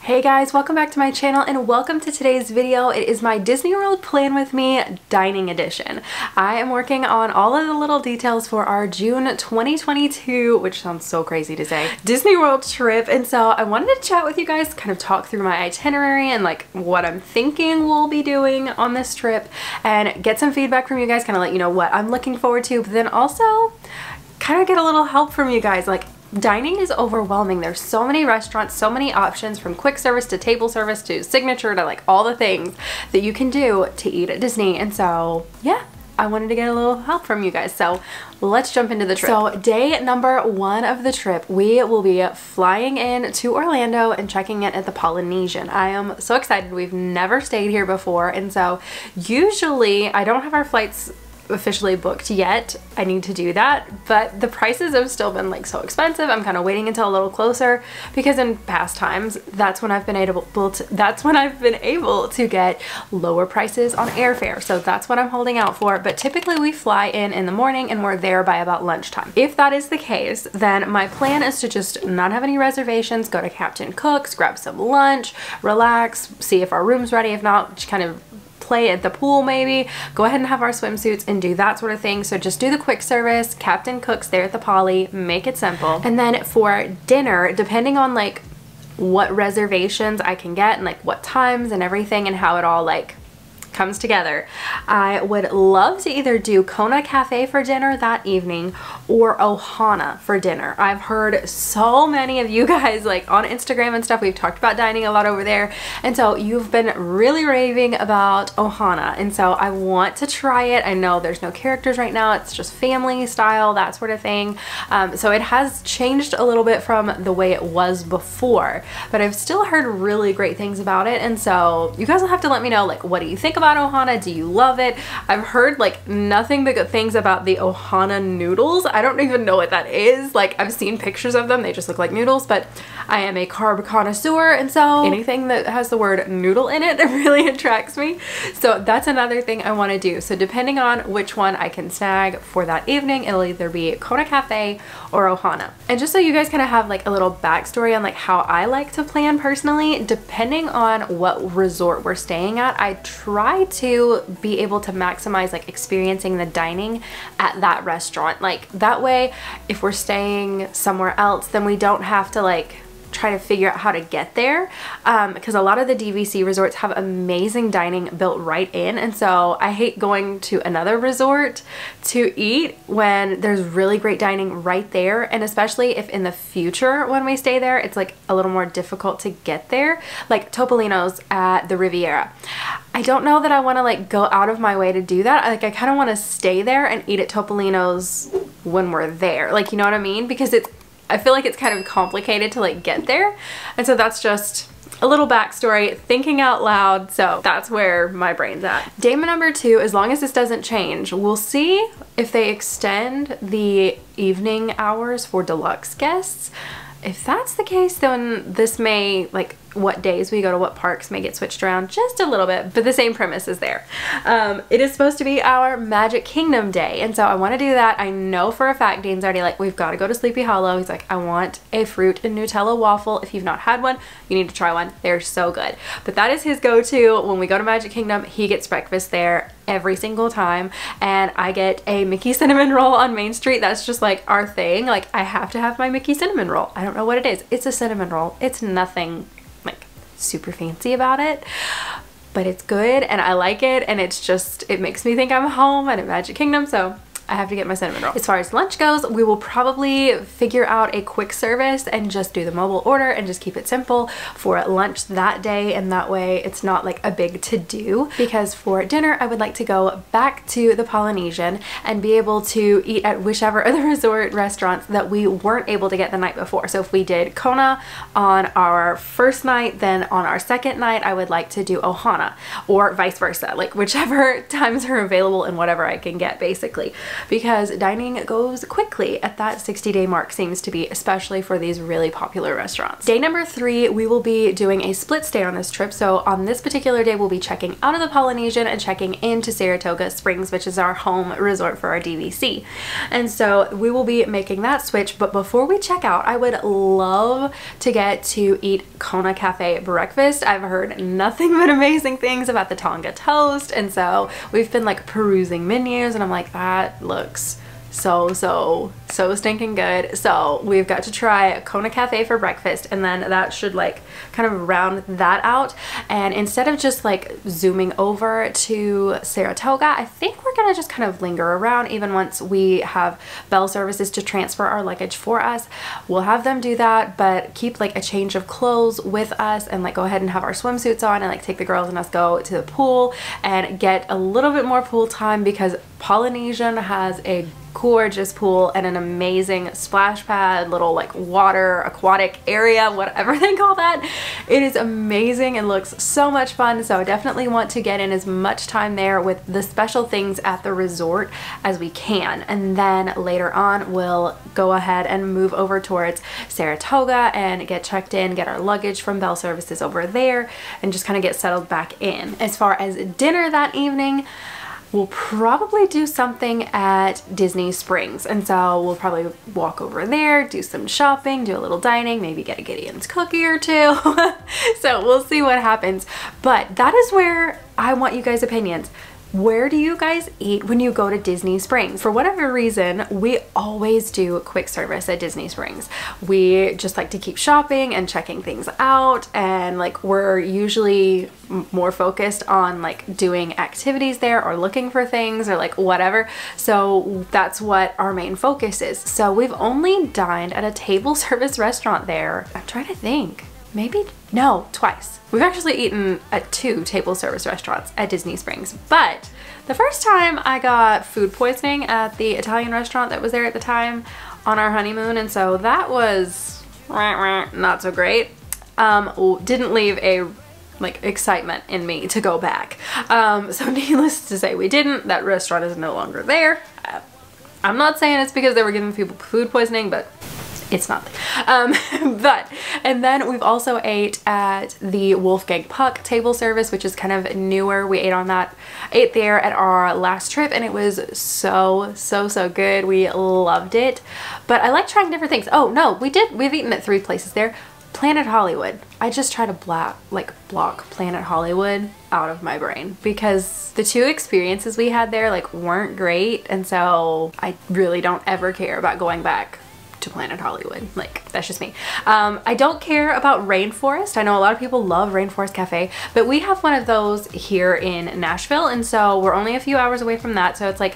Hey guys, welcome back to my channel and welcome to today's video. It is my Disney World Plan With Me dining edition. I am working on all of the little details for our June 2022, which sounds so crazy to say, Disney World trip. And so I wanted to chat with you guys, kind of talk through my itinerary and like what I'm thinking we'll be doing on this trip and get some feedback from you guys, kind of let you know what I'm looking forward to, but then also kind of get a little help from you guys. Like, dining is overwhelming. There's so many restaurants, so many options, from quick service to table service to signature to like all the things that you can do to eat at Disney. And so yeah, I wanted to get a little help from you guys. So let's jump into the trip. So day number one of the trip, we will be flying in to Orlando and checking in at the Polynesian. I am so excited. We've never stayed here before. And so usually I don't have our flights officially booked yet. I need to do that, but the prices have still been like so expensive. I'm kind of waiting until a little closer because in past times that's when I've been able to get lower prices on airfare. So that's what I'm holding out for. But typically we fly in the morning and we're there by about lunchtime. If that is the case, then my plan is to just not have any reservations, go to Captain Cook's, grab some lunch, relax, see if our room's ready. If not, just kind of play at the pool, maybe go ahead and have our swimsuits and do that sort of thing. So just do the quick service, Captain Cook's there at the Poly, make it simple. And then for dinner, depending on like what reservations I can get and like what times and everything and how it all like comes together, I would love to either do Kona Cafe for dinner that evening or Ohana for dinner. I've heard so many of you guys like on Instagram and stuff, we've talked about dining a lot over there, and so you've been really raving about Ohana, and so I want to try it. I know there's no characters right now, it's just family style, that sort of thing. So it has changed a little bit from the way it was before, but I've still heard really great things about it. And so you guys will have to let me know, like, what do you think about Ohana? Do you love it? I've heard like nothing but good things about the Ohana noodles. I don't even know what that is. Like, I've seen pictures of them, they just look like noodles, but I am a carb connoisseur, and so anything that has the word noodle in it really attracts me. So that's another thing I want to do. So depending on which one I can snag for that evening, it'll either be Kona Cafe or Ohana. And just so you guys kind of have like a little backstory on like how I like to plan personally, depending on what resort we're staying at, I try to be able to maximize like experiencing the dining at that restaurant. Like that way, if we're staying somewhere else, then we don't have to like try to figure out how to get there, because a lot of the DVC resorts have amazing dining built right in, and so I hate going to another resort to eat when there's really great dining right there. And especially if in the future when we stay there it's like a little more difficult to get there, like Topolino's at the Riviera. I don't know that I want to like go out of my way to do that. Like, I kind of want to stay there and eat at Topolino's when we're there, like, you know what I mean, because I feel like it's kind of complicated to like get there. And so that's just a little backstory, thinking out loud. So that's where my brain's at. Day number two, as long as this doesn't change, we'll see if they extend the evening hours for deluxe guests. If that's the case, then this may, like, what days we go to what parks may get switched around just a little bit, but the same premise is there. It is supposed to be our Magic Kingdom day, and so I want to do that. I know for a fact Dane's already like, we've got to go to Sleepy Hollow. He's like, I want a fruit and Nutella waffle. If you've not had one, you need to try one. They're so good. But that is his go-to when we go to Magic Kingdom. He gets breakfast there every single time, and I get a Mickey cinnamon roll on Main Street. That's just like our thing. Like, I have to have my Mickey cinnamon roll. I don't know what it is. It's a cinnamon roll. It's nothing like super fancy about it, but it's good and I like it, and it's just, it makes me think I'm home at a Magic Kingdom, so I have to get my cinnamon roll. As far as lunch goes, we will probably figure out a quick service and just do the mobile order and just keep it simple for lunch that day, and that way it's not like a big to-do. Because for dinner, I would like to go back to the Polynesian and be able to eat at whichever other resort restaurants that we weren't able to get the night before. So if we did Kona on our first night, then on our second night, I would like to do Ohana, or vice versa, like whichever times are available and whatever I can get, basically. because dining goes quickly at that 60-day mark, seems to be, especially for these really popular restaurants. Day number 3, we will be doing a split stay on this trip. So on this particular day, we'll be checking out of the Polynesian and checking into Saratoga Springs, which is our home resort for our DVC. And so we will be making that switch. But before we check out, I would love to get to eat Kona Cafe breakfast. I've heard nothing but amazing things about the Tonga toast, and so we've been like perusing menus and I'm like, that looks so stinking good. So we've got to try Kona Cafe for breakfast, and then that should like kind of round that out. And instead of just like zooming over to Saratoga, I think we're gonna just kind of linger around. Even once we have Bell Services to transfer our luggage for us, we'll have them do that, but keep like a change of clothes with us and like go ahead and have our swimsuits on and like take the girls and us go to the pool and get a little bit more pool time, because Polynesian has a gorgeous pool and an amazing splash pad, little like water aquatic area, whatever they call that. It is amazing and looks so much fun. So I definitely want to get in as much time there with the special things at the resort as we can. And then later on, we'll go ahead and move over towards Saratoga and get checked in, get our luggage from Bell Services over there, and just kind of get settled back in. As far as dinner that evening, we'll probably do something at Disney Springs, and so we'll probably walk over there, do some shopping, do a little dining, maybe get a Gideon's cookie or two. So we'll see what happens. But that is where I want you guys' opinions. Where do you guys eat when you go to Disney Springs? For whatever reason, we always do quick service at Disney Springs. We just like to keep shopping and checking things out, and like we're usually more focused on like doing activities there or looking for things or like whatever. So that's what our main focus is. So we've only dined at a table service restaurant there. I'm trying to think. Maybe, no, twice. We've actually eaten at 2 table service restaurants at Disney Springs, but the first time I got food poisoning at the Italian restaurant that was there at the time on our honeymoon, and so that was not so great. Didn't leave a like excitement in me to go back. So needless to say, we didn't. That restaurant is no longer there. I'm not saying it's because they were giving people food poisoning, but it's not. And then we've also ate at the Wolfgang Puck table service, which is kind of newer. We ate there at our last trip, and it was so good. We loved it. But I like trying different things. Oh no, we've eaten at 3 places there. Planet Hollywood. I just try to block Planet Hollywood out of my brain, because the 2 experiences we had there like weren't great, and so I really don't ever care about going back to Planet Hollywood. Like, that's just me. I don't care about Rainforest. I know a lot of people love Rainforest Cafe, but we have one of those here in Nashville, and so we're only a few hours away from that. So it's like,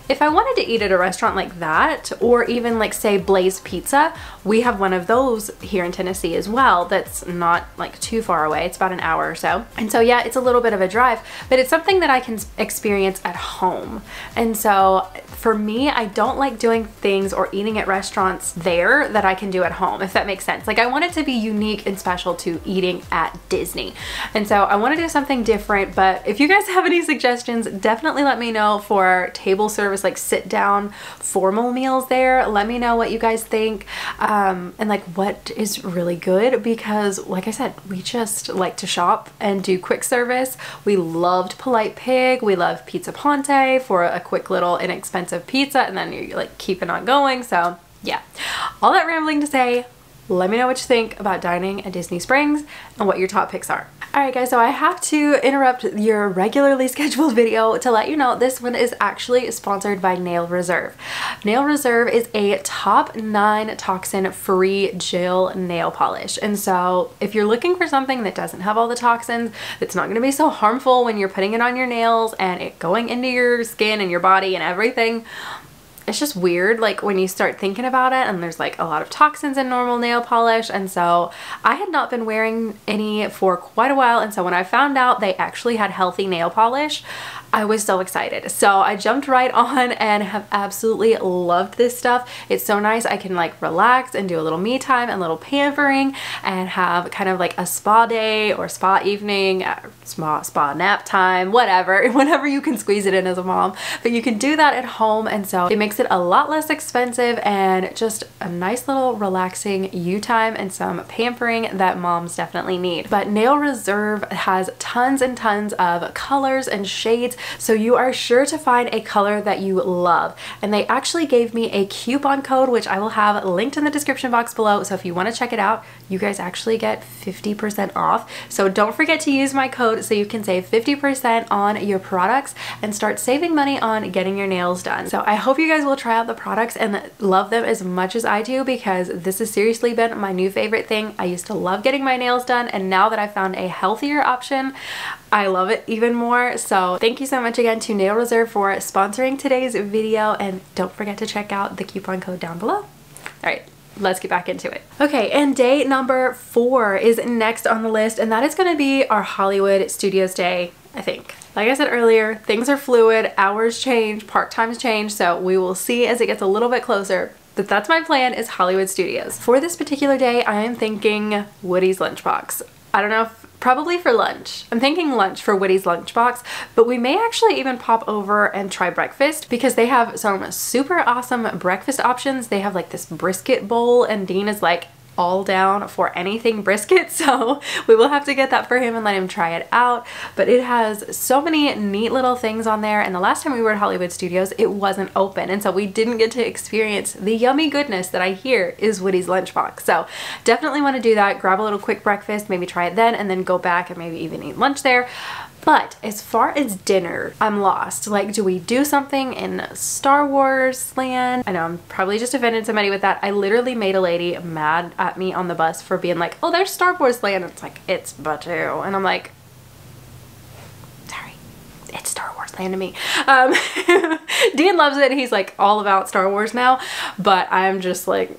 if I wanted to eat at a restaurant like that, or even like say Blaze Pizza, we have one of those here in Tennessee as well that's not like too far away. It's about an hour or so. And so yeah, it's a little bit of a drive, but it's something that I can experience at home. And so for me, I don't like doing things or eating at restaurants there that I can do at home, if that makes sense. Like, I want it to be unique and special to eating at Disney. And so I want to do something different, but if you guys have any suggestions, definitely let me know for table service, like sit down formal meals there. Let me know what you guys think, and like what is really good, because like I said, we just like to shop and do quick service. We loved Polite Pig. We love Pizza Ponte for a quick little inexpensive pizza, and then you're like keeping on going. So yeah, all that rambling to say, let me know what you think about dining at Disney Springs and what your top picks are. Alright guys, so I have to interrupt your regularly scheduled video to let you know this one is actually sponsored by Nail Reserve. Nail Reserve is a top 9 toxin free gel nail polish, and so if you're looking for something that doesn't have all the toxins, that's not going to be so harmful when you're putting it on your nails and it going into your skin and your body and everything, it's just weird like when you start thinking about it, and there's like a lot of toxins in normal nail polish, and so I had not been wearing any for quite a while, and so when I found out they actually had healthy nail polish, I was so excited. So I jumped right on and have absolutely loved this stuff. It's so nice. I can like relax and do a little me time and a little pampering and have kind of like a spa day or spa evening, spa nap time, whatever, whenever you can squeeze it in as a mom. But you can do that at home, and so it makes it a lot less expensive and just a nice little relaxing you time and some pampering that moms definitely need. But Nail Reserve has tons and tons of colors and shades, so you are sure to find a color that you love. And they actually gave me a coupon code, which I will have linked in the description box below, so if you want to check it out, you guys actually get 50% off. So don't forget to use my code so you can save 50% on your products and start saving money on getting your nails done. So I hope you guys will try out the products and love them as much as I do, because this has seriously been my new favorite thing. I used to love getting my nails done, and now that I found a healthier option, I love it even more. So thank you so much again to Nail Reserve for sponsoring today's video, and don't forget to check out the coupon code down below. All right, let's get back into it. Okay, and day number 4 is next on the list, and that is going to be our Hollywood Studios day, I think. Like I said earlier, things are fluid, hours change, park times change, so we will see as it gets a little bit closer. But that's my plan, is Hollywood Studios. For this particular day, I am thinking Woody's Lunchbox. I don't know if probably for lunch. I'm thinking lunch for Woody's Lunchbox, but we may actually even pop over and try breakfast, because they have some super awesome breakfast options. They have like this brisket bowl, and Dean is like all down for anything brisket, so we will have to get that for him and let him try it out. But it has so many neat little things on there, and the last time we were at Hollywood Studios it wasn't open, and so we didn't get to experience the yummy goodness that I hear is Woody's Lunchbox. So definitely want to do that, grab a little quick breakfast, maybe try it then, and then go back and maybe even eat lunch there. But as far as dinner, I'm lost. Like, do we do something in Star Wars land? I know I'm probably just offended somebody with that. I literally made a lady mad at me on the bus for being like, oh, there's Star Wars land. It's like, it's Batuu. And I'm like, sorry, it's Star Wars land to me. Dean loves it. He's like all about Star Wars now, but I'm just like,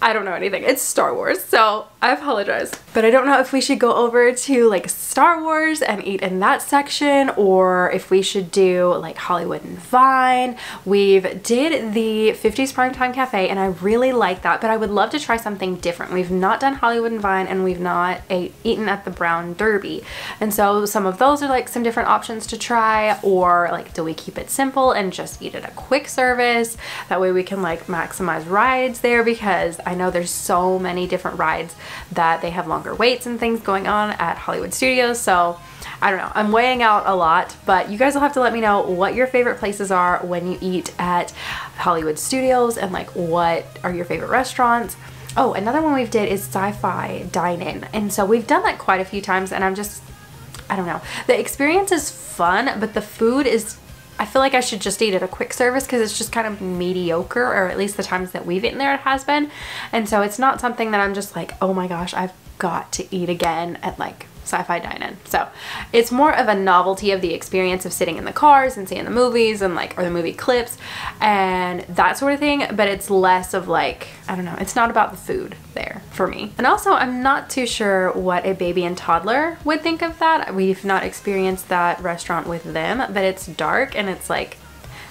I don't know anything. It's Star Wars, so I apologize. But I don't know if we should go over to like Star Wars and eat in that section, or if we should do like Hollywood and Vine. We've did the 50s Primetime Cafe and I really like that, but I would love to try something different. We've not done Hollywood and Vine, and we've not eaten at the Brown Derby. And so some of those are like some different options to try, or like, do we keep it simple and just eat at a quick service? That way we can like maximize rides there, because I know there's so many different rides that they have longer waits and things going on at Hollywood Studios. So I don't know, I'm weighing out a lot, but you guys will have to let me know what your favorite places are when you eat at Hollywood Studios, and like what are your favorite restaurants. Oh, another one we've did is Sci-Fi Dine-In, and so we've done that quite a few times, and I don't know, the experience is fun, but the food is, I feel like I should just eat at a quick service, because it's just kind of mediocre, or at least the times that we've eaten there it has been. And so it's not something that I'm just like, oh my gosh, I've got to eat again at like Sci-Fi Dine-In. So it's more of a novelty of the experience of sitting in the cars and seeing the movies and like, or the movie clips and that sort of thing, but it's less of like, I don't know, it's not about the food there for me. And also I'm not too sure what a baby and toddler would think of that. We've not experienced that restaurant with them, but it's dark, and it's like,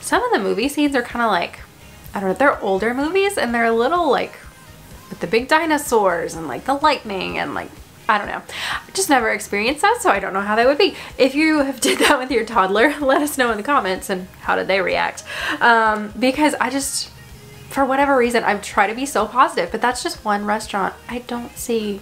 some of the movie scenes are kind of like, I don't know, they're older movies, and they're a little like with the big dinosaurs and like the lightning and like, I don't know. I just never experienced that, so I don't know how that would be. If you have did that with your toddler, let us know in the comments, and how did they react? Because I just, for whatever reason, I've tried to be so positive, but that's just one restaurant I don't see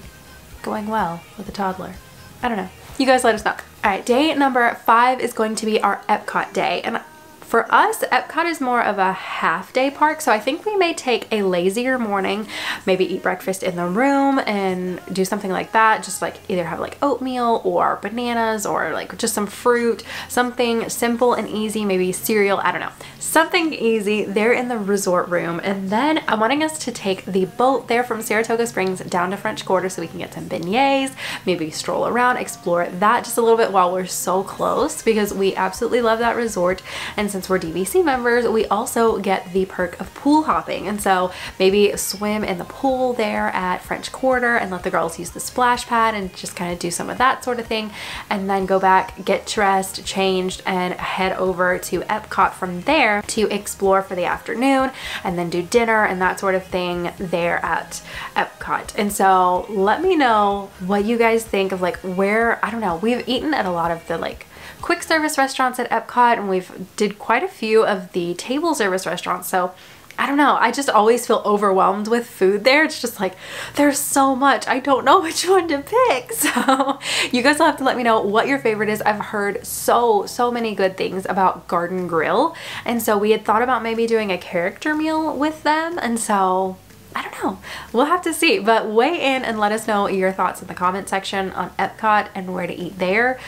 going well with a toddler. I don't know. You guys let us know. All right, day number 5 is going to be our Epcot day, and for us, Epcot is more of a half-day park, so I think we may take a lazier morning, maybe eat breakfast in the room and do something like that, just like either have like oatmeal or bananas or like just some fruit, something simple and easy, maybe cereal, I don't know, something easy there in the resort room. And then I'm wanting us to take the boat there from Saratoga Springs down to French Quarter so we can get some beignets, maybe stroll around, explore that just a little bit while we're so close, because we absolutely love that resort. And since since we're DVC members, we also get the perk of pool hopping. And so maybe swim in the pool there at French Quarter and let the girls use the splash pad and just kind of do some of that sort of thing. And then go back, get dressed, changed, and head over to Epcot from there to explore for the afternoon and then do dinner and that sort of thing there at Epcot. And so let me know what you guys think of like where, I don't know, we've eaten at a lot of the like quick service restaurants at Epcot, and we've did quite a few of the table service restaurants. So I don't know, I just always feel overwhelmed with food there. It's just like there's so much, I don't know which one to pick. So you guys will have to let me know what your favorite is. I've heard so many good things about Garden Grill, and so we had thought about maybe doing a character meal with them, and so I don't know, we'll have to see. But weigh in and let us know your thoughts in the comment section on Epcot and where to eat there.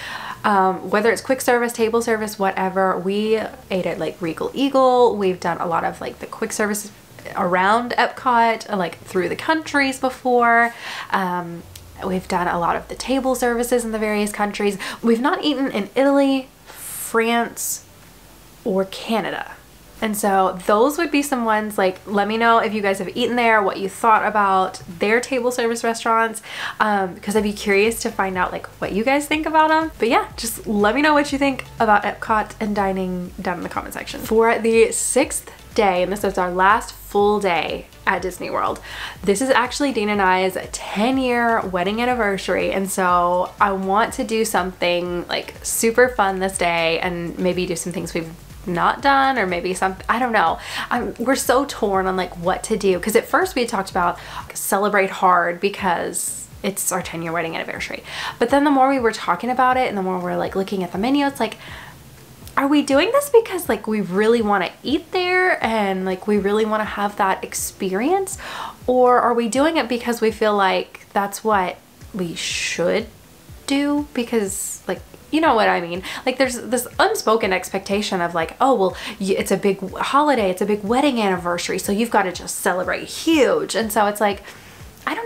Whether it's quick service, table service, whatever. We ate at like Regal Eagle. We've done a lot of like the quick service around Epcot, like through the countries before. We've done a lot of the table services in the various countries. We've not eaten in Italy, France, or Canada. And so those would be some ones, like let me know if you guys have eaten there, what you thought about their table service restaurants, because I'd be curious to find out like what you guys think about them. But yeah, just let me know what you think about Epcot and dining down in the comment section. For the 6th day, and this is our last full day at Disney World, this is actually Dean and I's 10-year wedding anniversary, and so I want to do something like super fun this day and maybe do some things we've not done, or maybe something, I don't know. We're so torn on like what to do, because at first we had talked about celebrate hard because it's our 10-year wedding anniversary, but then the more we were talking about it and the more we're like looking at the menu, it's like, are we doing this because like we really want to eat there and like we really want to have that experience, or are we doing it because we feel like that's what we should do because like, you know what I mean? Like there's this unspoken expectation of like, oh, well, it's a big holiday, it's a big wedding anniversary, so you've got to just celebrate huge. And so it's like, I don't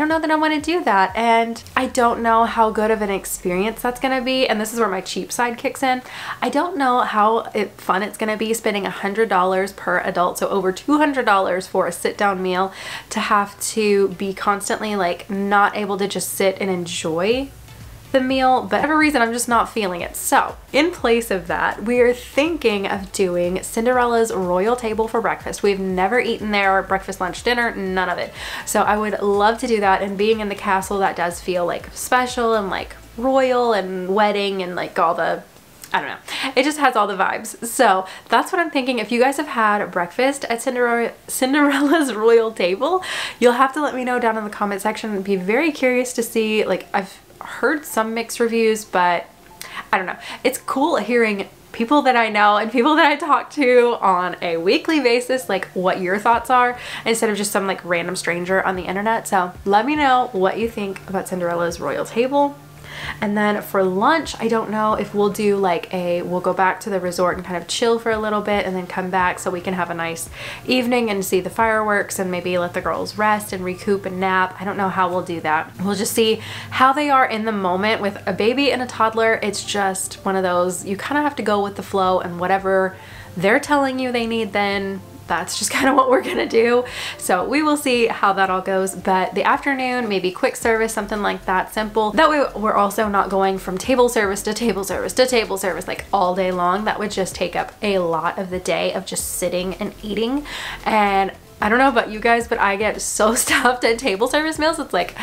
know that I want to do that, and I don't know how good of an experience that's going to be, and this is where my cheap side kicks in. I don't know how fun it's going to be spending $100 per adult, so over $200 for a sit-down meal, to have to be constantly like not able to just sit and enjoy the meal, but for whatever reason I'm just not feeling it. So in place of that, we are thinking of doing Cinderella's Royal Table for breakfast. We've never eaten there, breakfast, lunch, dinner, none of it. So I would love to do that, and being in the castle, that does feel like special and like royal and wedding and like all the, I don't know, it just has all the vibes. So that's what I'm thinking. If you guys have had breakfast at Cinderella's Royal Table, you'll have to let me know down in the comment section. I'd be very curious to see, like I've heard some mixed reviews, but I don't know. It's cool hearing people that I know and people that I talk to on a weekly basis, like what your thoughts are, instead of just some like random stranger on the internet. So let me know what you think about Cinderella's Royal Table. And then for lunch, I don't know if we'll do like we'll go back to the resort and kind of chill for a little bit and then come back so we can have a nice evening and see the fireworks and maybe let the girls rest and recoup and nap. I don't know how we'll do that. We'll just see how they are in the moment. With a baby and a toddler, it's just one of those, you kind of have to go with the flow, and whatever they're telling you they need, then that's just kind of what we're gonna do. So we will see how that all goes. But the afternoon, maybe quick service, something like that, simple. That way we're also not going from table service to table service to table service like all day long. That would just take up a lot of the day of just sitting and eating. And I don't know about you guys, but I get so stuffed at table service meals. It's like,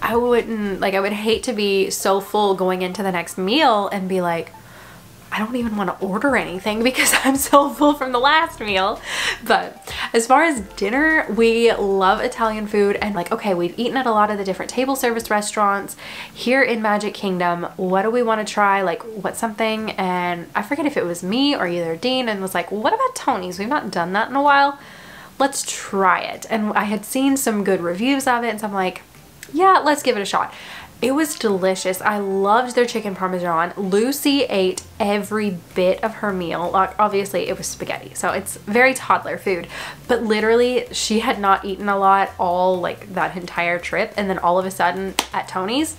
I would hate to be so full going into the next meal and be like, I don't even want to order anything because I'm so full from the last meal. But as far as dinner, we love Italian food, and like, okay, we've eaten at a lot of the different table service restaurants here in Magic Kingdom. What do we want to try? Like, what's something? And I forget if it was me or either Dean, and was like, what about Tony's? We've not done that in a while. Let's try it. And I had seen some good reviews of it, and so I'm like, yeah, let's give it a shot. It was delicious. I loved their chicken parmesan. Lucy ate every bit of her meal. Like, obviously it was spaghetti, so it's very toddler food, but literally she had not eaten a lot all like that entire trip, and then all of a sudden at Tony's,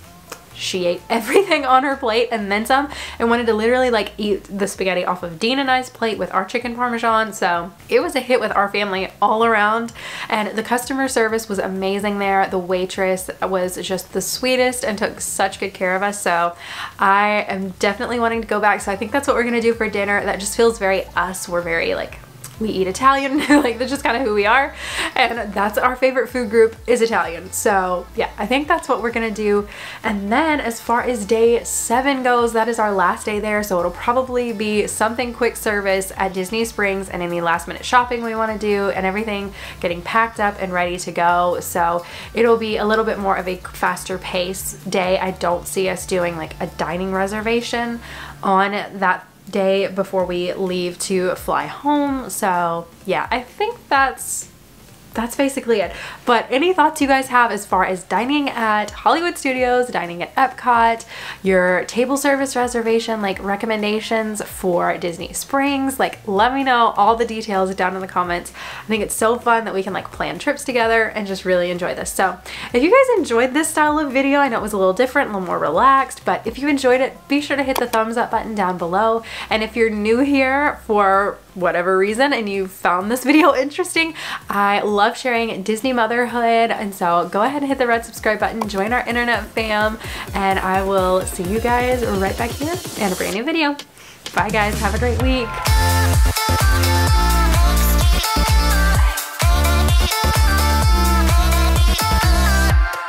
she ate everything on her plate and then some, and wanted to literally like eat the spaghetti off of Dean and I's plate with our chicken parmesan. So it was a hit with our family all around, and the customer service was amazing there. The waitress was just the sweetest and took such good care of us. So I am definitely wanting to go back. So I think that's what we're gonna do for dinner. That just feels very us. We're very like, we eat Italian, like that's just kind of who we are, and that's our favorite food group is Italian. So yeah, I think that's what we're gonna do. And then as far as day 7 goes, that is our last day there, so it'll probably be something quick service at Disney Springs and any last minute shopping we want to do and everything getting packed up and ready to go. So it'll be a little bit more of a faster pace day. I don't see us doing like a dining reservation on that day before we leave to fly home. So yeah, I think that's basically it. But any thoughts you guys have as far as dining at Hollywood Studios, dining at Epcot, your table service reservation, like recommendations for Disney Springs, like let me know all the details down in the comments. I think it's so fun that we can like plan trips together and just really enjoy this. So if you guys enjoyed this style of video, I know it was a little different, a little more relaxed, but if you enjoyed it, be sure to hit the thumbs up button down below. And if you're new here for whatever reason and you found this video interesting, I love sharing Disney motherhood, and so go ahead and hit the red subscribe button, join our internet fam, and I will see you guys right back here in a brand new video. Bye guys, have a great week.